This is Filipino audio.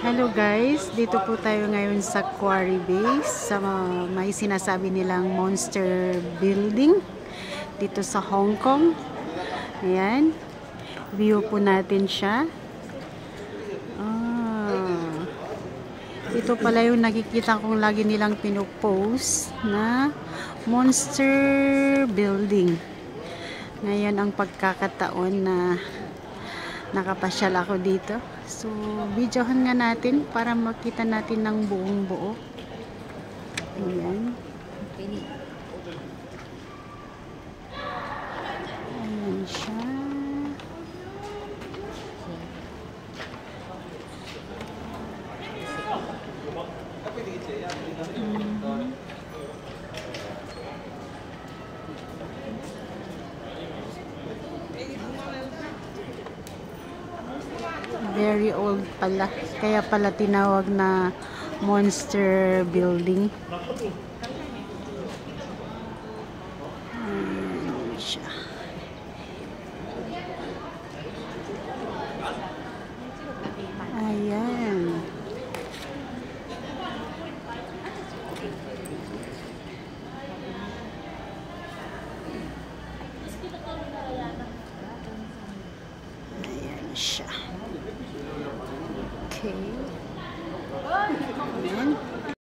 Hello guys, dito po tayo ngayon sa Quarry Base sa may sinasabi nilang Monster Building dito sa Hong Kong. Ayan, view po natin siya. Ito pala yung nakikita kong lagi nilang pinupost na Monster Building. Ngayon ang pagkakataon na nakapasyal ako dito. So, videohan nga natin para makita natin ng buong buo. Ayan. Ayan siya. Very old pala. Kaya pala tinawag na Monster Building. Ayan siya. Ayan. Ayan siya. Okay. Ayan.